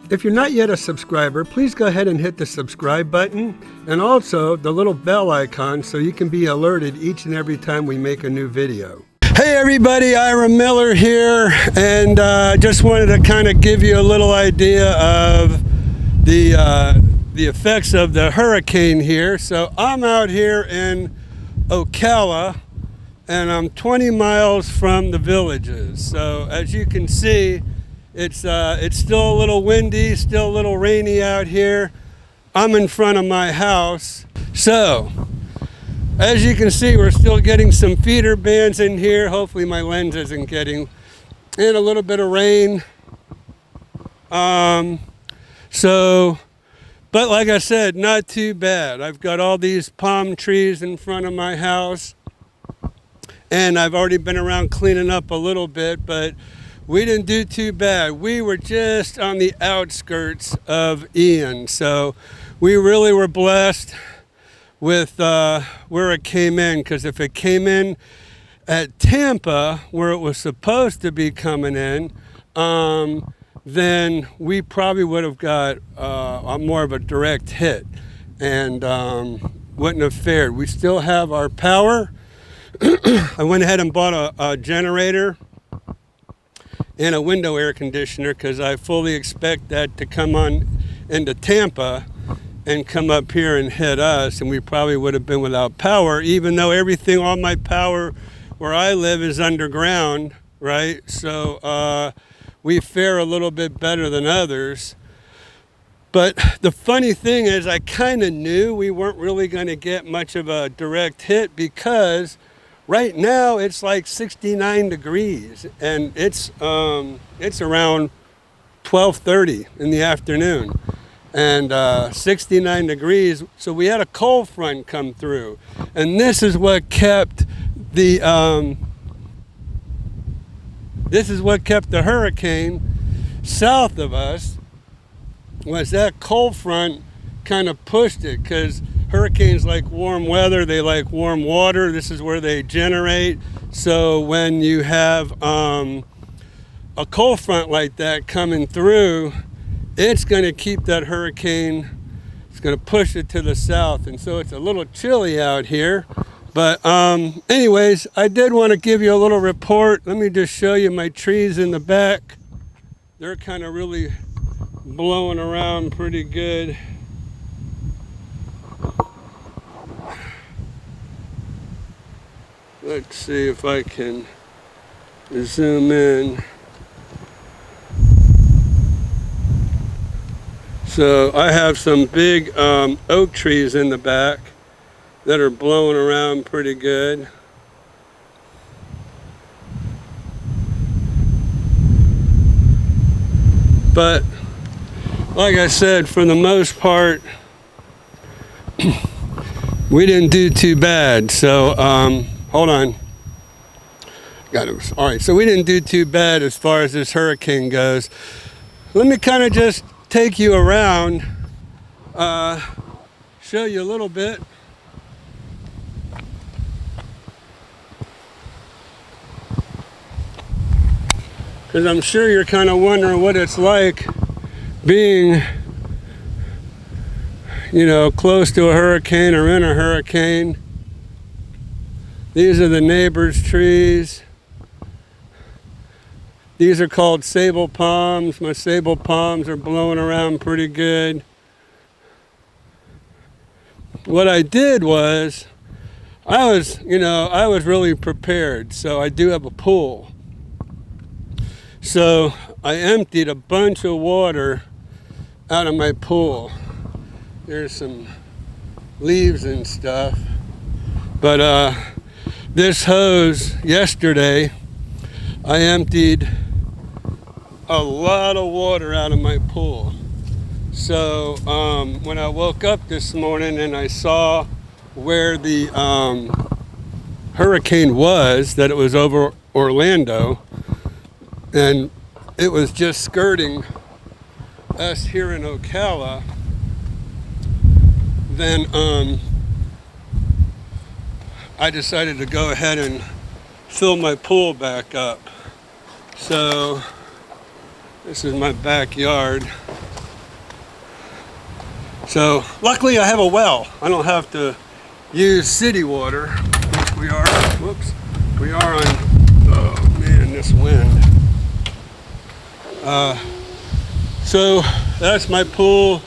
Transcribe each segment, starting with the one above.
If you're not yet a subscriber, please go ahead and hit the subscribe button and also the little bell icon so you can be alerted each and every time we make a new video. Hey everybody, Ira Miller here, and just wanted to kind of give you a little idea of the effects of the hurricane here. So I'm out here in Ocala, and I'm 20 miles from the villages. So as you can see, it's still a little windy, still a little rainy out here. I'm in front of my house. So as you can see, we're still getting some feeder bands in here. Hopefully my lens isn't getting in. A little bit of rain. But like I said, not too bad. I've got all these palm trees in front of my house, and I've already been around cleaning up a little bit, but we didn't do too bad. We were just on the outskirts of Ian, so we really were blessed with where it came in, because if it came in at Tampa, where it was supposed to be coming in, then we probably would have got more of a direct hit and wouldn't have fared. We still have our power. I went ahead and bought a generator and a window air conditioner because I fully expect that to come on into Tampa and come up here and hit us, and we probably would have been without power, even though everything, all my power where I live is underground, right? So we fare a little bit better than others. But the funny thing is, I kind of knew we weren't really going to get much of a direct hit, because right now it's like 69 degrees, and it's around 12:30 in the afternoon, and 69 degrees. So we had a cold front come through, and this is what kept the hurricane south of us. Was that cold front kind of pushed it, because hurricanes like warm weather, they like warm water. This is where they generate. So when you have a cold front like that coming through, it's going to keep that hurricane, it's going to push it to the south. And so it's a little chilly out here. But anyways, I did want to give you a little report. Let me just show you my trees in the back. They're kind of really blowing around pretty good. Let's see if I can zoom in. So I have some big oak trees in the back that are blowing around pretty good. But like I said, for the most part, we didn't do too bad. So hold on. Got it. All right, so we didn't do too bad as far as this hurricane goes. Let me kind of just take you around, show you a little bit. Because I'm sure you're kind of wondering what it's like being, you know, close to a hurricane or in a hurricane. These are the neighbor's trees. These are called sable palms. My sable palms are blowing around pretty good. What I did was, I was really prepared. So I do have a pool. So I emptied a bunch of water out of my pool. There's some leaves and stuff. But this hose yesterday, I emptied a lot of water out of my pool. So when I woke up this morning and I saw where the hurricane was, that it was over Orlando, and it was just skirting us here in Ocala, then I decided to go ahead and fill my pool back up. So this is my backyard. So luckily I have a well. I don't have to use city water, which we are on, oh man, this wind. So that's my pool,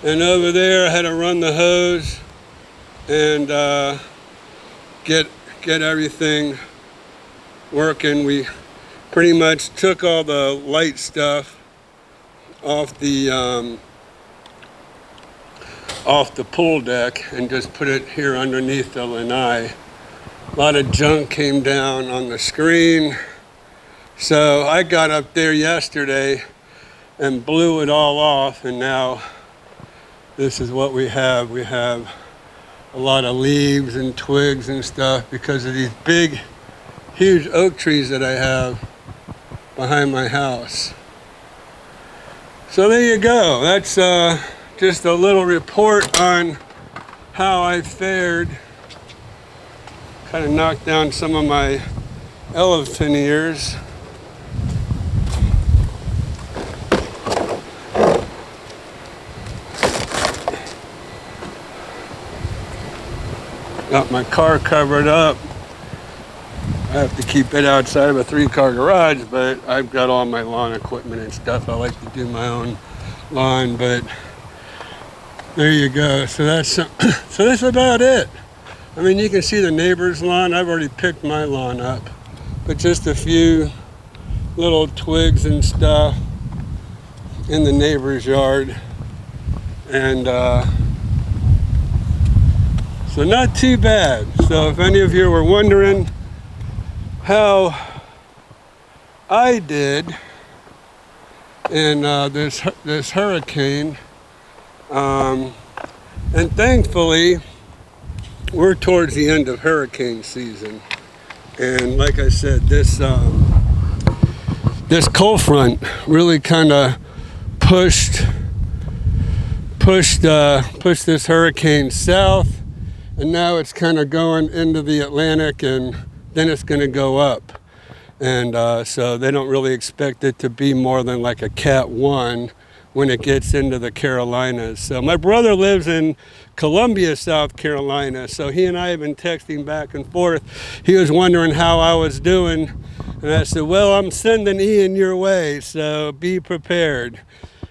and over there I had to run the hose and get everything working. We pretty much took all the light stuff off the pool deck and just put it here underneath the lanai. A lot of junk came down on the screen. So I got up there yesterday and blew it all off, and now this is what we have. We have a lot of leaves and twigs and stuff because of these big, huge oak trees that I have behind my house. So there you go. That's just a little report on how I fared. Kind of knocked down some of my elephant ears. Got my car covered up. I have to keep it outside of a 3-car garage, but I've got all my lawn equipment and stuff. I like to do my own lawn, but there you go. So that's about it. I mean, you can see the neighbor's lawn. I've already picked my lawn up, but just a few little twigs and stuff in the neighbor's yard, and so not too bad. So if any of you were wondering how I did in this hurricane, and thankfully we're towards the end of hurricane season, and like I said, this cold front really kind of pushed this hurricane south, and now it's kind of going into the Atlantic, and then it's going to go up. And so they don't really expect it to be more than like a Cat 1 when it gets into the Carolinas. So my brother lives in Columbia, South Carolina, so he and I have been texting back and forth. He was wondering how I was doing, and I said, well, I'm sending Ian your way, so be prepared.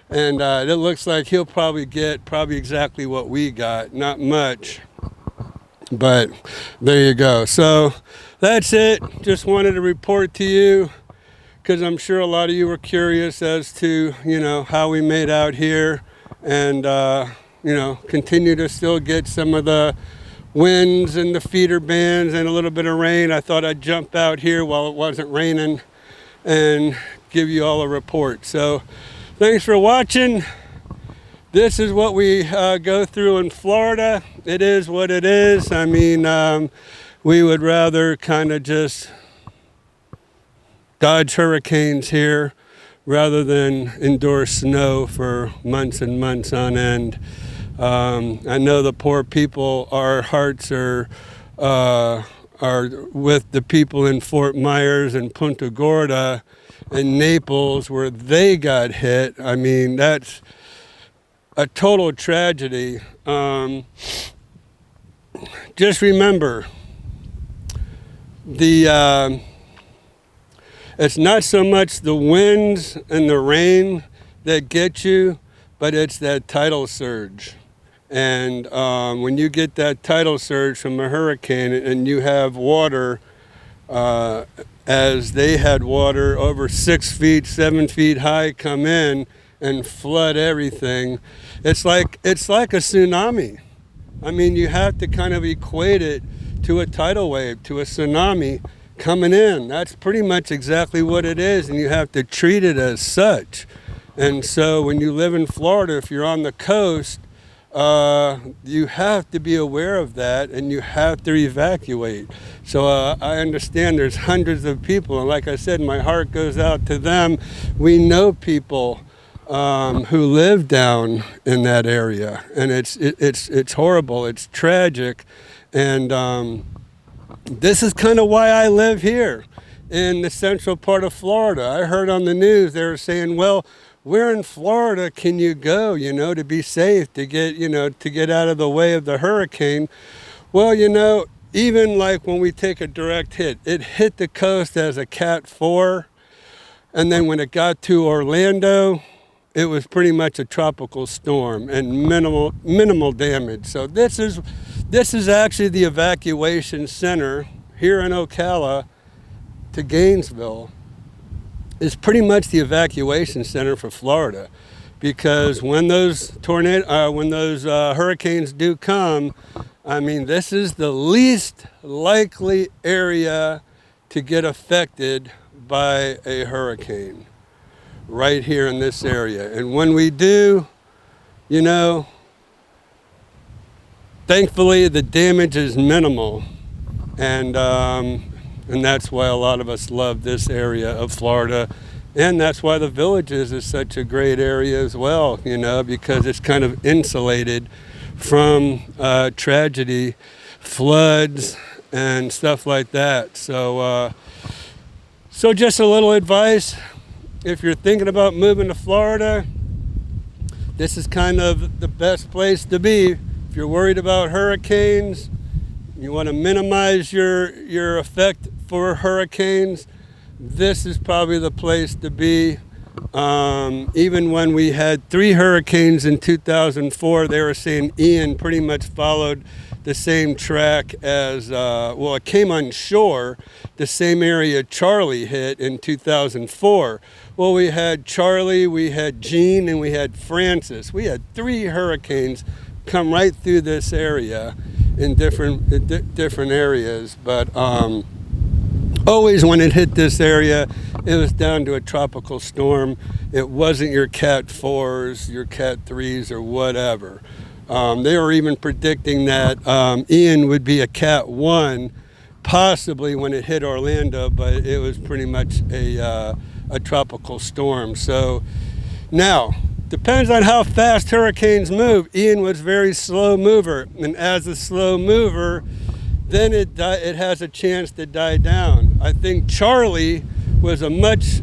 And it looks like he'll probably get exactly what we got, not much. But there you go. So that's it. Just wanted to report to you because I'm sure a lot of you were curious as to, how we made out here, and, continue to still get some of the winds and the feeder bands and a little bit of rain. I thought I'd jump out here while it wasn't raining and give you all a report. So thanks for watching. This is what we go through in Florida. It is what it is. I mean, we would rather kind of just dodge hurricanes here rather than endure snow for months and months on end. I know the poor people, our hearts are with the people in Fort Myers and Punta Gorda and Naples where they got hit. I mean, that's a total tragedy. Just remember, it's not so much the winds and the rain that get you, but it's that tidal surge. And when you get that tidal surge from a hurricane and you have water, as they had water over 6 feet, 7 feet high come in and flood everything, it's like a tsunami. I mean, you have to kind of equate it to a tidal wave, to a tsunami coming in. That's pretty much exactly what it is, and you have to treat it as such. And so when you live in Florida, if you're on the coast, you have to be aware of that, and you have to evacuate. So I understand there's hundreds of people, and like I said, my heart goes out to them. We know people who live down in that area, and it's horrible, it's tragic, and this is kind of why I live here in the central part of Florida. I heard on the news they were saying, well, where in Florida can you go, you know, to be safe, to get, you know, to get out of the way of the hurricane? Well, you know, even like when we take a direct hit, it hit the coast as a Cat 4. And then when it got to Orlando, it was pretty much a tropical storm and minimal damage. So this is actually the evacuation center here in Ocala to Gainesville. Is pretty much the evacuation center for Florida, because when those hurricanes do come, I mean, this is the least likely area to get affected by a hurricane, right here in this area. And when we do, you know, thankfully the damage is minimal, and that's why a lot of us love this area of Florida. And that's why the Villages is such a great area as well, you know, because it's kind of insulated from tragedy, floods, and stuff like that. So, so just a little advice. If you're thinking about moving to Florida, this is kind of the best place to be. If you're worried about hurricanes, you want to minimize your effect for hurricanes, this is probably the place to be. Even when we had 3 hurricanes in 2004, they were saying Ian pretty much followed the same track as, well, it came on shore, the same area Charlie hit in 2004. Well, we had Charlie, we had Gene, and we had Francis. We had 3 hurricanes come right through this area in different areas, but always when it hit this area, it was down to a tropical storm. It wasn't your Cat 4s, your Cat 3s, or whatever. They were even predicting that Ian would be a Cat 1, possibly when it hit Orlando, but it was pretty much a tropical storm. So now, depends on how fast hurricanes move. Ian was a very slow mover, and as a slow mover, then it has a chance to die down. I think Charlie was a much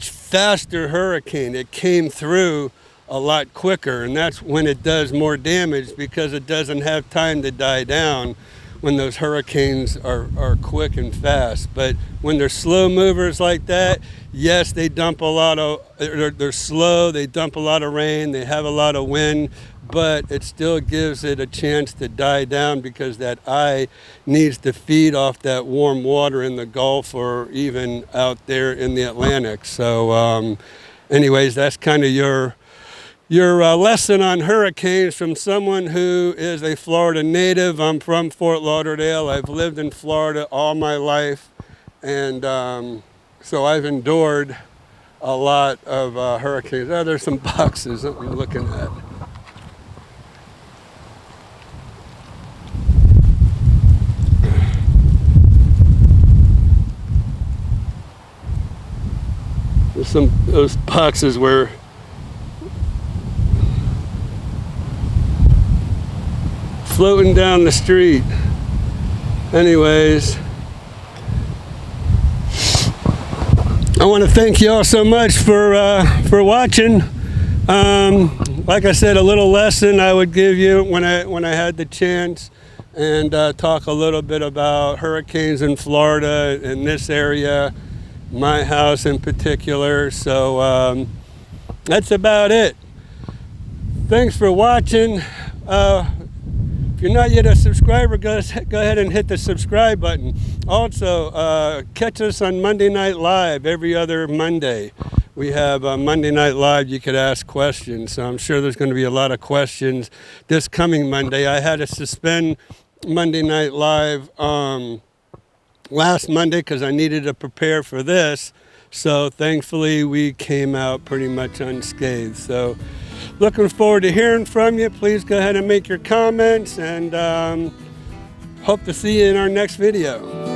faster hurricane. It came through a lot quicker, and that's when it does more damage, because it doesn't have time to die down when those hurricanes are quick and fast. But when they're slow movers like that, yes, they dump a lot of, they're slow, they dump a lot of rain, they have a lot of wind, but it still gives it a chance to die down, because that eye needs to feed off that warm water in the Gulf or even out there in the Atlantic. So anyways, that's kind of your lesson on hurricanes from someone who is a Florida native. I'm from Fort Lauderdale. I've lived in Florida all my life, and so I've endured a lot of hurricanes. Oh, there's some boxes that we're looking at. There's those boxes where floating down the street. Anyways, I want to thank you all so much for watching. Like I said, a little lesson I would give you when I had the chance, and talk a little bit about hurricanes in Florida, in this area, my house in particular. So that's about it. Thanks for watching. If you're not yet a subscriber, go ahead and hit the subscribe button. Also, catch us on Monday Night Live every other Monday. We have Monday Night Live. You could ask questions. So I'm sure there's going to be a lot of questions this coming Monday. I had to suspend Monday Night Live last Monday because I needed to prepare for this. So thankfully, we came out pretty much unscathed. So looking forward to hearing from you. Please go ahead and make your comments, and hope to see you in our next video.